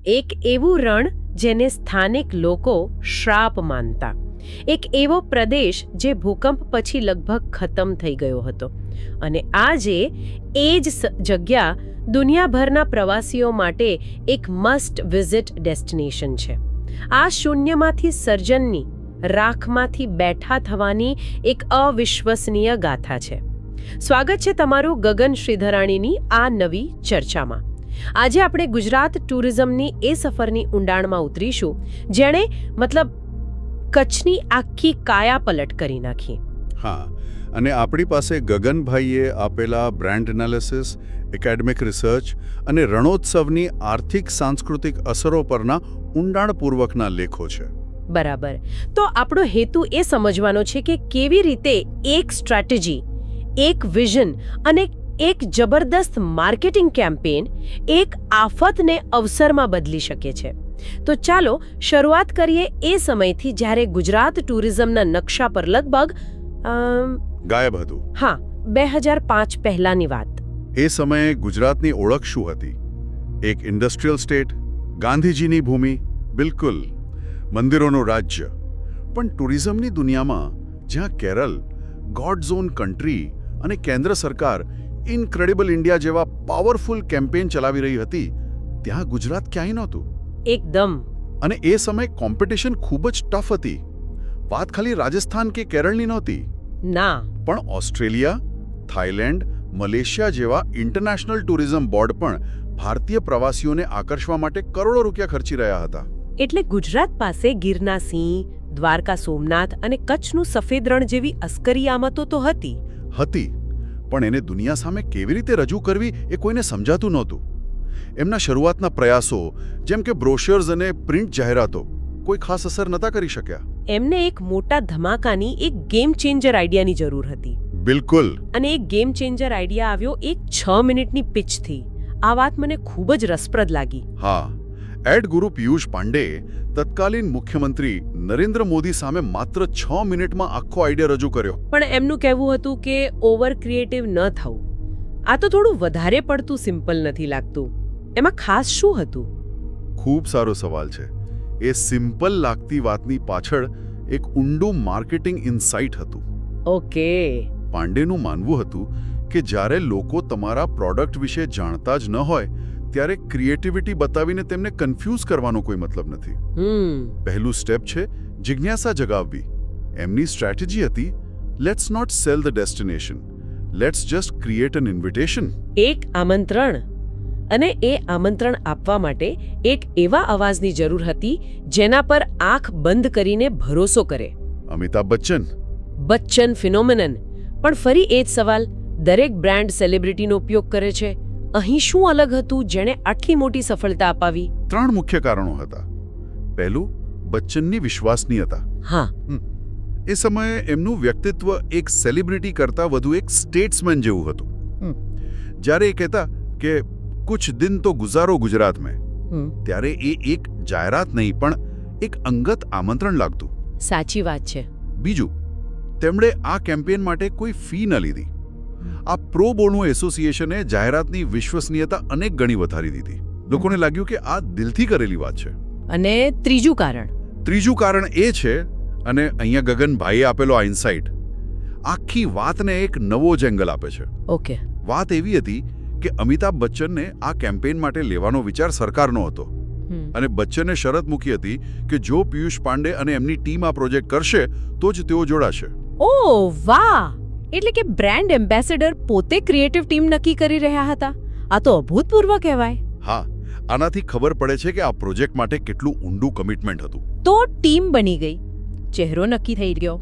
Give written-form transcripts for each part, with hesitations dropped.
એક એવું રણ જેને સ્થાનિક લોકો શ્રાપ માનતા, એક એવો પ્રદેશ જે ભૂકંપ પછી લગભગ ખતમ થઈ ગયો હતો, અને આજે એ જ જગ્યા દુનિયાભરના પ્રવાસીઓ માટે એક મસ્ટ વિઝિટ ડેસ્ટિનેશન છે. આ શૂન્યમાંથી સર્જનની, રાખમાંથી બેઠા થવાની એક અવિશ્વસનીય ગાથા છે. સ્વાગત છે તમારું ગગન શ્રીધરાણીની આ નવી ચર્ચામાં. આજે આપણે ગુજરાત ટુરિઝમની એ સફરની ઊંડાણમાં ઉતરીશું જેણે કચ્છની આખી કાયા પલટ કરી નાખી. હા, અને આપણી પાસે ગગનભાઈએ આપેલા બ્રાન્ડ એનાલિસિસ, એકેડેમિક રિસર્ચ અને રણોત્સવની આર્થિક સાંસ્કૃતિક અસરો પરના ઊંડાણપૂર્વકના લેખો છે. બરાબર. તો આપણો હેતુ એ સમજવાનો છે કે કેવી રીતે એક સ્ટ્રેટેજી, એક વિઝન અને એક જબરદસ્ત માર્કેટિંગ કેમ્પેન એક આફતને અવસરમાં બદલી શકે છે. તો ચાલો શરૂઆત કરીએ એ સમયથી જ્યારે ગુજરાત ટુરિઝમના નકશા પર લગભગ ગાયબ હતું. હા, 2005 પહેલાની વાત. એ સમયે ગુજરાતની ઓળખ શું હતી? એક ઇન્ડસ્ટ્રીયલ સ્ટેટ, ગાંધીજીની ભૂમિ, બિલકુલ, મંદિરોનું રાજ્ય. પણ ટુરિઝમની દુનિયામાં જ્યાં કેરળ, ગોડ ઝોન કન્ટ્રી અને કેન્દ્ર સરકાર ઇનક્રેડિબલ ઇન્ડિયા જેવા પાવરફુલ કેમ્પેન ચલાવી રહી હતી, ત્યાં ગુજરાત ક્યાંય નહોતું. એકદમ. અને એ સમયે કોમ્પિટિશન ખૂબ જ ટફ હતી. વાત ખાલી રાજસ્થાન કે કેરળની નહોતી. ના, પણ ઓસ્ટ્રેલિયા, થાઇલેન્ડ, મલેશિયા જેવા ઇન્ટરનેશનલ ટુરિઝમ બોર્ડ પણ ભારતીય પ્રવાસીઓને આકર્ષવા માટે કરોડો રૂપિયા ખર્ચી રહ્યા હતા. એટલે ગુજરાત પાસે ગીરના સિંહ, દ્વારકા સોમનાથ અને કચ્છનું સફેદ રણ જેવી અસ્કરી આમતો તો હતી. પણ એને દુનિયા સામે કેવી રીતે રજૂ કરવી એ કોઈને સમજાતું નહોતું. એમના શરૂઆતના પ્રયાસો, જેમ કે બ્રોશર્સ અને પ્રિન્ટ જાહેરાતો, કોઈ ખાસ અસર નહોતા કરી શક્યા. એમને એક મોટા ધમાકાની, એક ગેમ ચેન્જર આઈડિયાની જરૂર હતી. બિલકુલ. અને એક ગેમ ચેન્જર આઈડિયા આવ્યો એક 6 મિનિટની પિચથી. આ વાત મને ખૂબ જ રસપ્રદ લાગી. હા, એડ ગુરુ પિયુષ પાંડેએ તત્કાલીન મુખ્યમંત્રી નરેન્દ્ર મોદી સામે માત્ર 6 મિનિટમાં આખો આઈડિયા રજૂ કર્યો. પણ એમનું કહેવું હતું કે ઓવર ક્રિએટિવ ન થવું. આ તો થોડું વધારે પડતું સિમ્પલ નથી લાગતું? એમાં ખાસ શું હતું? ખૂબ સારો સવાલ છે. એ સિમ્પલ લાગતી વાતની પાછળ એક ઊંડું માર્કેટિંગ ઇન્સાઇટ હતું. ઓકે. પાંડેનું માનવું હતું કે જ્યારે લોકો તમારા પ્રોડક્ટ વિશે જાણતા જ ન હોય ત્યારે ક્રિએટિવિટી બતાવીને તેમને કન્ફ્યુઝ કરવાનો કોઈ મતલબ નથી. પહેલું સ્ટેપ છે જિજ્ઞાસા જગાવવી. એમની સ્ટ્રેટેજી હતી, let's not sell the destination, let's just create an invitation. એક આમંત્રણ. અને એ આમંત્રણ આપવા માટે એક એવા અવાજની જરૂર હતી જેના પર આંખ બંધ કરીને ભરોસો કરે. અમિતાભ બચ્ચન. બચ્ચન ફિનોમિનન. પણ ફરી એ જ સવાલ, દરેક બ્રાન્ડ સેલિબ્રિટીનો ઉપયોગ કરે છે. અહીં શું અલગ હતું જેણે આટલી મોટી સફળતા અપાવી? 3 મુખ્ય કારણો હતા. પહેલું, બચ્ચનની વિશ્વાસનીયતા. હા. એ સમયે એમનું વ્યક્તિત્વ એક સેલિબ્રિટી કરતાં વધુ એક સ્ટેટ્સમેન જેવું હતું. જ્યારે એ કહેતા કે કુછ દિન તો ગુજારો ગુજરાત મેં, ત્યારે એ એક જાહેરાત નહીં પણ એક અંગત આમંત્રણ લાગતું. સાચી વાત છે. બીજું, તેમણે આ કેમ્પેન માટે કોઈ ફી ન લીધી. આ પ્રો બોનો એસોસિએશને જાહેરાતની વિશ્વસનીયતા અનેક ગણી વધારી દીધી. લોકોને લાગ્યું કે આ દિલથી કરેલી વાત છે. અને ત્રીજું કારણ એ છે, અને અહીંયા ગગનભાઈએ આપેલો આ ઇન્સાઇટ આખી વાતને એક નવો જ એંગલ આપે છે. ઓકે. વાત એવી હતી કે અમિતાભ બચ્ચનને આ કેમ્પેન માટે લેવાનો વિચાર સરકારનો હતો, અને બચ્ચને શરત મૂકી હતી કે જો પિયુષ પાંડે અને એમની ટીમ આ પ્રોજેક્ટ કરશે તો જ તેઓ જોડાશે. ઓહ વાહ! એટલે કે બ્રાન્ડ એમ્બેસેડર પોતે ક્રિએટિવ ટીમ નક્કી કરી રહ્યા હતા. આ તો અભૂતપૂર્વ કહેવાય. હા, આનાથી ખબર પડે છે કે આ પ્રોજેક્ટ માટે કેટલું ઊંડું કમિટમેન્ટ હતું. તો ટીમ બની ગઈ, ચહેરો નક્કી થઈ ગયો.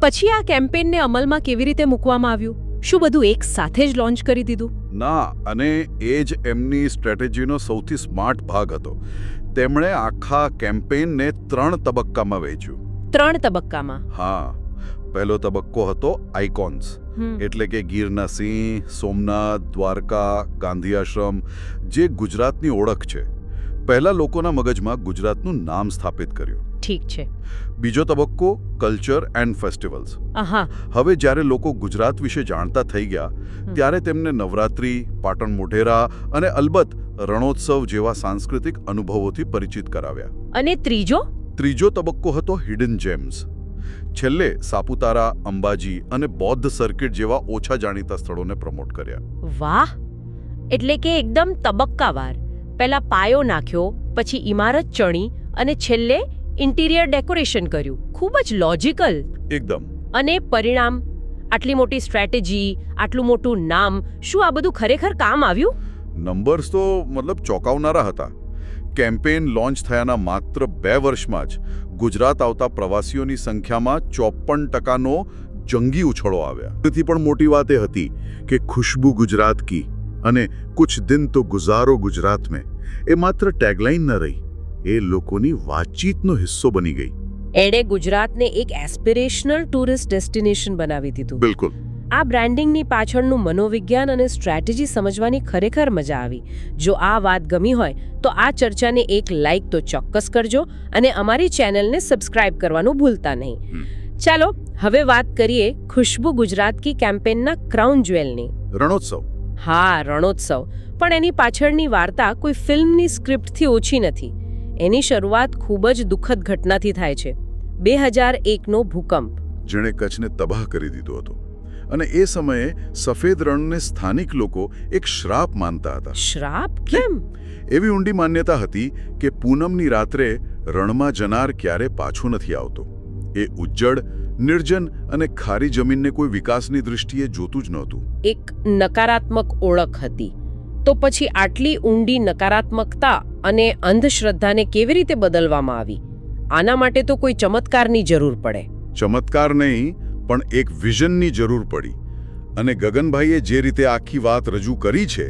પછી આ કેમ્પેનને અમલમાં કેવી રીતે મૂકવામાં આવ્યું? શું બધું એક સાથે જ લોન્ચ કરી દીધું? ના, અને એ જ એમની સ્ટ્રેટેજીનો સૌથી સ્માર્ટ ભાગ હતો. તેમણે આખા કેમ્પેનને 3 તબક્કામાં વહેંચ્યું. 3 તબક્કામાં? હા. પહેલો તબક્કો હતો આઇકોન્સ, એટલે કે ગીરના સિંહ, સોમનાથ, દ્વારકા, ગાંધી આશ્રમ, જે ગુજરાતની ઓળખ છે. પહેલા લોકોના મગજમાં ગુજરાતનું નામ સ્થાપિત કર્યું. ઠીક છે. બીજો તબક્કો કલ્ચર એન્ડ ફેસ્ટિવલ્સ. આહા. હવે જ્યારે લોકો ગુજરાત વિશે જાણતા થઈ ગયા ત્યારે તેમને નવરાત્રી, પાટણ મોઢેરા અને અલબત્ત રણોત્સવ જેવા સાંસ્કૃતિક અનુભવોથી પરિચિત કરાવ્યા. અને ત્રીજો તબક્કો હતો હિડન જેમ્સ. છેલ્લે સાપુતારા, અંબાજી અને બૌદ્ધ સર્કિટ જેવા ઓછા જાણીતા સ્થળોને પ્રમોટ કર્યા. વાહ, એટલે કે એકદમ તબક્કાવાર. પહેલા પાયો નાખ્યો, પછી ઇમારત ચણી અને છેલ્લે ઇન્ટિરિયર ડેકોરેશન કર્યું. ખૂબ જ લોજિકલ. એકદમ. અને પરિણામ, આટલી મોટી સ્ટ્રેટેજી, આટલું મોટું નામ, શું આ બધું ખરેખર કામ આવ્યું? નંબર્સ તો ચોંકાવનારા હતા. કેમ્પેઇન લોન્ચ થયાના માત્ર 2 વર્ષમાં જ ગુજરાત આવતા પ્રવાસીઓની સંખ્યામાં 54% જંગી ઉછળો આવ્યા. તેથી પણ મોટી વાત એ હતી કે ખુશ્બુ ગુજરાત કી અને કુછ દિન તો ગુજારો ગુજરાત મેં એ માત્ર ટેગલાઇન ન રહી, એ લોકોની વાતચીતનો હિસ્સો બની ગઈ. એણે ગુજરાતને એક એસ્પિરેશનલ ટુરિસ્ટ ડેસ્ટિનેશન બનાવી દીધું. બિલકુલ. આ બ્રાન્ડિંગની પાછળનું મનોવિજ્ઞાન અને સ્ટ્રેટેજી સમજવાની ખરેખર મજા આવી. જો આ વાત ગમી હોય તો આ ચર્ચાને એક લાઇક તો ચોક્કસ કરજો અને અમારી ચેનલને સબસ્ક્રાઇબ કરવાનું ભૂલતા નહીં. ચાલો હવે વાત કરીએ ખુશ્બુ ગુજરાત કી કેમ્પેનના ક્રાઉન જ્વેલની, રણોત્સવ. હા, રણોત્સવ. પણ એની પાછળની વાર્તા કોઈ ફિલ્મની સ્ક્રિપ્ટથી ઓછી નથી. એની શરૂઆત ખૂબ જ દુઃખદ ઘટનાથી થાય છે. 2001નો ભૂકંપ, જેણે કચ્છને તબાહ કરી દીધો હતો. અને એ સમયે સફેદ રણને સ્થાનિક લોકો એક શ્રાપ માનતા હતા. શ્રાપ? કેમ? એવી ઊંડી માન્યતા હતી કે પૂનમની રાત્રે રણમાં જનાર ક્યારે પાછો નથી આવતો. એ ઉજ્જડ, નિર્જન અને ખારી જમીનને કોઈ વિકાસની દૃષ્ટિએ જોતું જ નહોતું. એક નકારાત્મક ઓળખ હતી. તો પછી આટલી ઊંડી નકારાત્મકતા અને અંધશ્રદ્ધાને કેવી રીતે બદલવામાં આવી? આના માટે તો કોઈ ચમત્કારની જરૂર પડે. ચમત્કાર નહીં, પણ એક વિઝનની જરૂર પડી. અને ગગનભાઈએ જે રીતે આખી વાત રજૂ કરી છે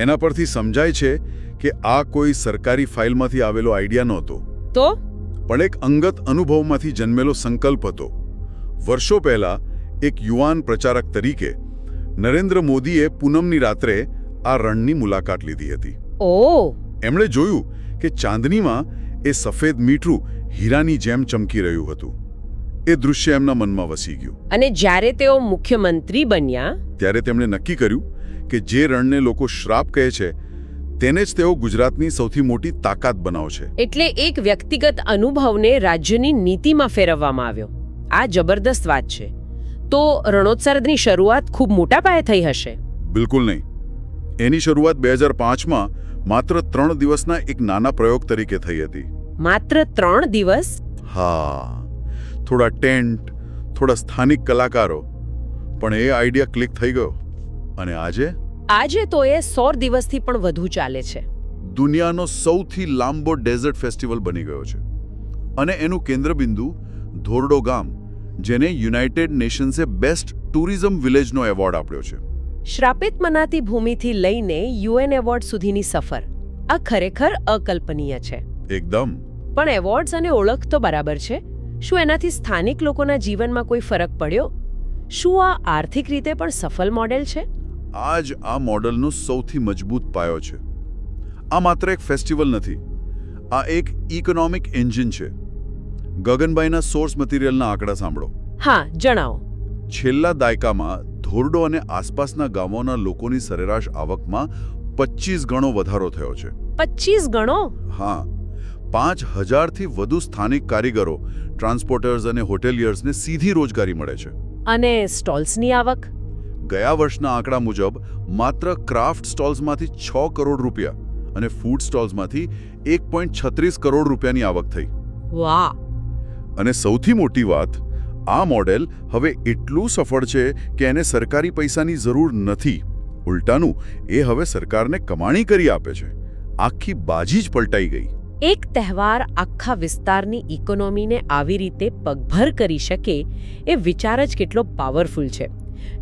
એના પરથી સમજાય છે કે આ કોઈ સરકારી ફાઇલમાંથી આવેલો આઈડિયા નહોતો, તો પણ એક અંગત અનુભવમાંથી જન્મેલો સંકલ્પ હતો. વર્ષો પહેલા એક યુવાન પ્રચારક તરીકે નરેન્દ્ર મોદીએ પૂનમની રાત્રે આ રણની મુલાકાત લીધી હતી. ઓહ! એમણે જોયું કે ચાંદનીમાં એ સફેદ મીઠું હીરાની જેમ ચમકી રહ્યું હતું. એ દૃશ્ય એમના મનમાં વસી ગયું. અને જ્યારે તેઓ મુખ્યમંત્રી બન્યા ત્યારે તેમણે નક્કી કર્યું કે જે રણને લોકો શ્રાપ કહે છે તેને જ તેઓ ગુજરાતની સૌથી મોટી તાકાત બનાવશે. એટલે એક વ્યક્તિગત અનુભવને રાજ્યની નીતિમાં ફેરવવામાં આવ્યો. આ જબરદસ્ત વાત છે. તો રણોત્સવની શરૂઆત ખૂબ મોટા પાયે થઈ હશે? બિલકુલ નહીં. એની શરૂઆત 2005માં માત્ર 3 દિવસના એક નાના પ્રયોગ તરીકે થઈ હતી. માત્ર 3 દિવસ? હા, થોડા ટેન્ટ, થોડા સ્થાનિક કલાકારો, પણ એ આઈડિયા ક્લિક થઈ ગયો. અને આજે તો એ 100 દિવસથી પણ વધુ ચાલે છે. દુનિયાનો સૌથી લાંબો ડેઝર્ટ ફેસ્ટિવલ બની ગયો છે. અને એનું કેન્દ્રબિંદુ ધોરડો ગામ, જેને યુનાઇટેડ નેશન્સે બેસ્ટ ટુરિઝમ વિલેજનો એવોર્ડ આપ્યો છે. શ્રાપિત મનાતી ભૂમિથી લઈને યુએન એવોર્ડ સુધીની સફર, આ ખરેખર અકલ્પનીય છે. એકદમ. પણ એવોર્ડ્સ અને ઓળખ તો બરાબર છે. શું એનાથી સ્થાનિક લોકોના જીવનમાં કોઈ ફરક પડ્યો? શું આ આર્થિક રીતે પણ સફળ મોડેલ છે? આ જ આ મોડલનો સૌથી મજબૂત પાયો છે. આ માત્ર એક ફેસ્ટિવલ નથી, આ એક ઇકોનોમિક એન્જિન છે. ગગનભાઈના સોર્સ મટીરિયલના આંકડા સાંભળો. હા, જણાવો. છેલ્લા દાયકામાં ધોરડો અને આસપાસના ગામોના લોકોની સરેરાશ આવકમાં 25 ગણો વધારો થયો છે. 25 ગણો? હા. 5000થી વધુ સ્થાનિક કારીગરો, ટ્રાન્સપોર્ટર્સ અને હોટેલિયર્સને સીધી રોજગારી મળે છે. અને સ્ટોલ્સની આવક? ગયા વર્ષના આંકડા મુજબ માત્ર ક્રાફ્ટ સ્ટોલ્સમાંથી 6 કરોડ રૂપિયા અને ફૂડ સ્ટોલ્સમાંથી 1.36 કરોડ રૂપિયાની આવક થઈ. વાહ! અને સૌથી મોટી વાત, આ મોડેલ હવે એટલું સફળ છે કે એને સરકારી પૈસાની જરૂર નથી. ઉલટાનું, એ હવે સરકારને કમાણી કરી આપે છે. આખી બાજી જ પલટાઈ ગઈ. એક તહેવાર આખા વિસ્તારની ઇકોનોમીને આવી રીતે પગભર કરી શકે એ વિચાર જ કેટલો પાવરફુલ છે.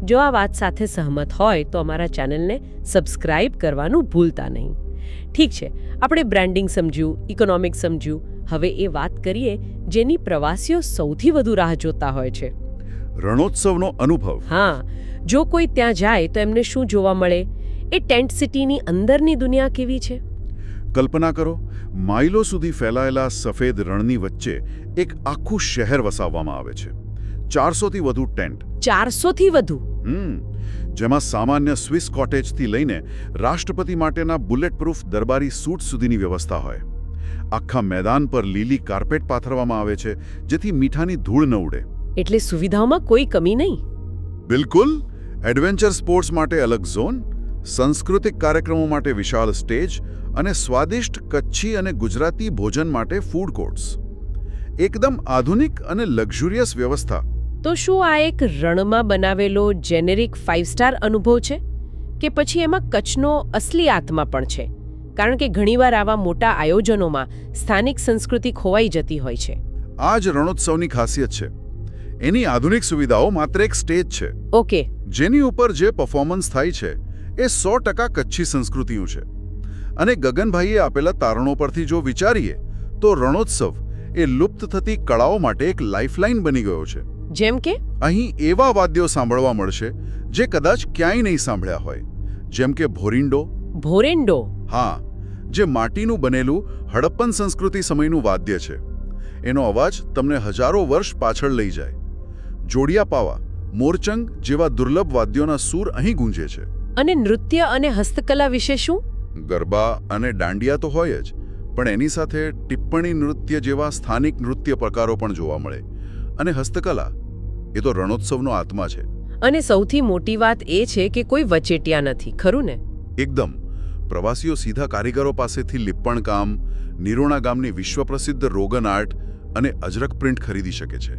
જો આ વાત સાથે સહમત હોય તો અમારા ચેનલને સબસ્ક્રાઇબ કરવાનું ભૂલતા નહીં. ઠીક છે, આપણે બ્રાન્ડિંગ સમજ્યું, ઇકોનોમિક સમજ્યું. હવે એ વાત કરીએ જેની પ્રવાસીઓ સૌથી વધુ રાહ જોતા હોય છે, રણોત્સવનો અનુભવ. હા, જો કોઈ ત્યાં જાય તો એમને શું જોવા મળે? એ ટેન્ટ સિટીની અંદરની દુનિયા કેવી છે? કલ્પના કરો, માઇલો સુધી ફેલાયેલા સફેદ રણની વચ્ચે એક આખું શહેર વસાવવામાં આવે છે. 400થી વધુ ટેન્ટ. 400થી વધુ? જેમાં સામાન્ય સ્વિસ કોટેજથી લઈને રાષ્ટ્રપતિ માટેના બુલેટપ્રૂફ દરબારી સૂટ સુધીની વ્યવસ્થા હોય. આખા મેદાન પર લીલી કાર્પેટ પાથરવામાં આવે છે, જેથી મીઠાની ધૂળ ન ઉડે. એટલે સુવિધાઓમાં કોઈ કમી નહીં? બિલકુલ. એડવેન્ચર સ્પોર્ટ્સ માટે અલગ ઝોન, સાંસ્કૃતિક કાર્યક્રમો માટે વિશાળ સ્ટેજ અને સ્વાદિષ્ટ કચ્છી અને ગુજરાતી ભોજન માટે ફૂડ કોર્ટ્સ. એકદમ આધુનિક અને લક્ઝુરિયસ વ્યવસ્થા. તો શું આ એક રણમાં બનાવેલો જેનેરિક 5 સ્ટાર અનુભવ છે, કે પછી એમાં કચ્છનો અસલી આત્મા પણ છે? કારણ કે ઘણીવાર આવા મોટા આયોજનોમાં સ્થાનિક સંસ્કૃતિ ખોવાઈ જતી હોય છે. આ જ રણોત્સવની ખાસિયત છે. એની આધુનિક સુવિધાઓ માત્ર એક સ્ટેજ છે. ઓકે. જેની ઉપર જે પરફોર્મન્સ થાય છે એ 100% કચ્છી સંસ્કૃતિનું છે. અને ગગનભાઈએ આપેલા તારણો પરથી જો વિચારીએ તો રણોત્સવ એ લુપ્ત થતી કળાઓ માટે એક લાઇફલાઇન બની ગયો છે. જેમ કે અહીં એવા વાદ્યો સાંભળવા મળશે જે કદાચ ક્યાંય નહીં સાંભળ્યા હોય. જેમ કે ભોરિંડો. ભોરેન્ડો? હા, જે માટીનું બનેલું હડપ્પન સંસ્કૃતિ સમયનું વાદ્ય છે. એનો અવાજ તમને હજારો વર્ષ પાછળ લઈ જાય. જોડિયા પાવા, મોરચંગ જેવા દુર્લભ વાદ્યોના સૂર અહીં ગૂંજે છે. અને નૃત્ય અને હસ્તકલા વિશે શું? ગરબા અને દાંડિયા તો હોય જ, પણ એની સાથે ટિપ્પણી નૃત્ય જેવા સ્થાનિક નૃત્ય પ્રકારો પણ જોવા મળે. અને હસ્તકલા એ તો રણોત્સવનો આત્મા છે. અને સૌથી મોટી વાત એ છે કે કોઈ વચેટિયા નથી, ખરું ને? એકદમ. પ્રવાસીઓ સીધા કારીગરો પાસેથી લીપણ કામ, નિરોણા ગામની વિશ્વપ્રસિદ્ધ રોગન આર્ટ અને અજરક પ્રિન્ટ ખરીદી શકે છે.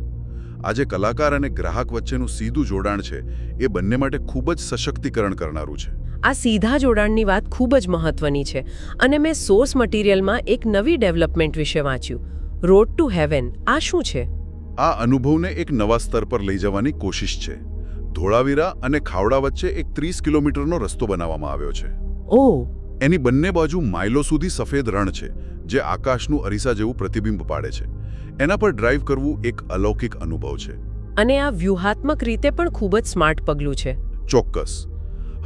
આજે કલાકાર અને ગ્રાહક વચ્ચેનું સીધું જોડાણ છે, એ બંને માટે ખૂબ જ સશક્તિકરણ કરનારું છે. આ સીધા જોડાણની વાત ખૂબ જ મહત્વની છે. અને મેં સોર્સ મટીરિયલમાં એક નવી ડેવલપમેન્ટ વિશે વાંચ્યું, રોડ ટુ હેવન. આ શું છે? આ અનુભવને એક નવા સ્તર પર લઈ જવાની કોશિશ છે. ધોળાવીરા અને ખાવડા વચ્ચે એક 30 કિલોમીટરનો રસ્તો બનાવવામાં આવ્યો છે. ઓહ! એની બંને બાજુ માઇલો સુધી સફેદ રણ છે, જે આકાશનું અરીસા જેવું પ્રતિબિંબ પાડે છે. એના પર ડ્રાઈવ કરવું એક અલૌકિક અનુભવ છે. અને આ વ્યૂહાત્મક રીતે પણ ખૂબ જ સ્માર્ટ પગલું છે. ચોક્કસ.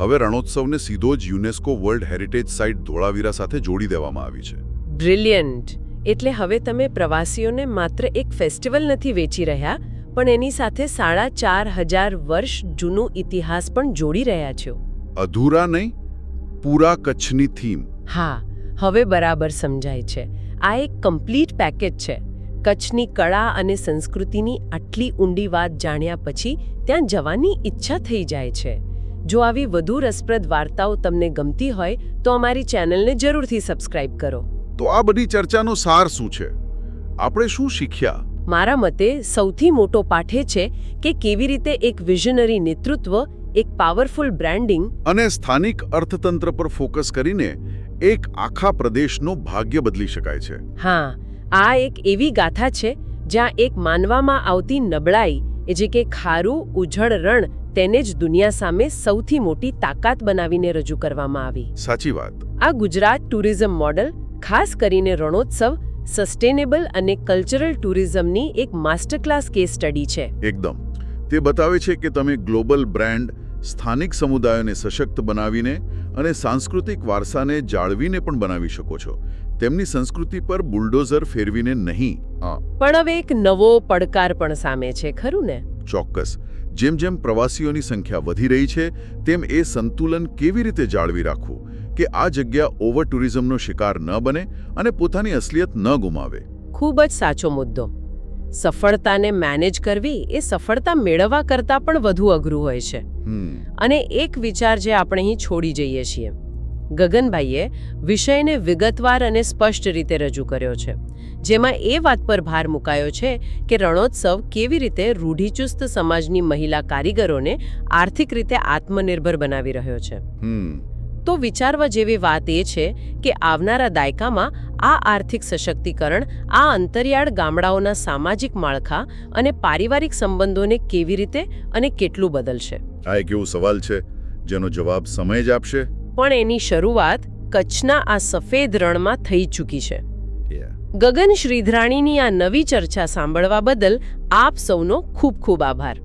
હવે રણોત્સવને સીધો જ UNESCO world heritage site Dholavira સાથે જોડી દેવામાં આવી છે. બ્રિલિયન્ટ. એટલે હવે તમે પ્રવાસીઓને માત્ર એક ફેસ્ટિવલ નથી વેચી રહ્યા, પણ એની સાથે 4500 વર્ષ જૂનું ઇતિહાસ પણ જોડી રહ્યા છો. અધૂરા નહીં, પૂરા કચ્છની થીમ. હા, હવે બરાબર સમજાય છે. આ એક કમ્પ્લીટ પેકેજ છે. કચ્છની કળા અને સંસ્કૃતિની આટલી ઊંડી વાત જાણ્યા પછી ત્યાં જવાની ઈચ્છા થઈ જાય છે. જો આવી વધુ રસપ્રદ વાર્તાઓ તમને ગમતી હોય તો અમારી ચેનલને જરૂરથી સબસ્ક્રાઇબ કરો. તો આ બધી ચર્ચાનો સાર શું છે? આપણે શું શીખ્યા? મારા મતે સૌથી મોટો પાઠ એ છે કે કેવી રીતે એક વિઝનરી નેતૃત્વ, એક પાવરફુલ બ્રાન્ડિંગ અને સ્થાનિક અર્થતંત્ર પર ફોકસ કરીને એક આખા પ્રદેશનું ભાગ્ય બદલી શકાય છે. હા, આ એક એવી ગાથા છે જ્યાં એક માનવામાં આવતી નબળાઈ, એ જે કે ખારું ઉજળ રણ, તેને જ દુનિયા સામે સૌથી મોટી તાકાત બનાવીને રજૂ કરવામાં આવી. સાચી વાત. આ ગુજરાત ટુરિઝમ મોડલ, ખાસ કરીને રણોત્સવ, સસ્ટેનેબલ અને કલ્ચરલ ટુરિઝમની એક માસ્ટર ક્લાસ કેસ સ્ટડી છે. એકદમ. તે બતાવે છે કે તમે ગ્લોબલ બ્રાન્ડ, સ્થાનિક સમુદાયોને સશક્ત બનાવીને અને સાંસ્કૃતિક વારસાને જાળવીને પણ બનાવી શકો છો. તેમની સંસ્કૃતિ પર બુલડોઝર ફેરવીને નહીં. પણ હવે એક નવો પડકાર પણ સામે છે, ખરું ને? ચોક્કસ. જેમ જેમ પ્રવાસીઓની સંખ્યા વધી રહી છે, તેમ એ સંતુલન કેવી રીતે જાળવી રાખવું કે આ જગ્યા ઓવર ટુરિઝમનો શિકાર ન બને અને પોતાની અસલિયત ન ગુમાવે. ખૂબ જ સાચો મુદ્દો. સફળતાને મેનેજ કરવી એ સફળતા મેળવવા કરતાં પણ વધુ અઘરું હોય છે. અને એક વિચાર જે આપણે અહીં છોડી જઈએ છીએ. ગગનભાઈએ વિષયને વિગતવાર અને સ્પષ્ટ રીતે રજૂ કર્યો છે, જેમાં એ વાત પર ભાર મુકાયો છે કે રણોત્સવ કેવી રીતે રૂઢિચુસ્ત સમાજની મહિલા કારીગરોને આર્થિક રીતે આત્મનિર્ભર બનાવી રહ્યો છે. તો વિચારવા જેવી વાત એ છે કે આવનારા દાયકામાં આ આર્થિક સશક્તિકરણ આ અંતરિયાળ ગામડાઓના સામાજિક માળખા અને પારિવારિક સંબંધોને કેવી રીતે અને કેટલું બદલશે. આ એક એવો સવાલ છે જેનો જવાબ સમય જ આપશે. પણ એની શરૂઆત કચ્છના આ સફેદ રણમાં થઈ ચૂકી છે. ગગન શ્રીધરાણીની આ નવી ચર્ચા સાંભળવા બદલ આપ સૌનો ખૂબ ખૂબ આભાર.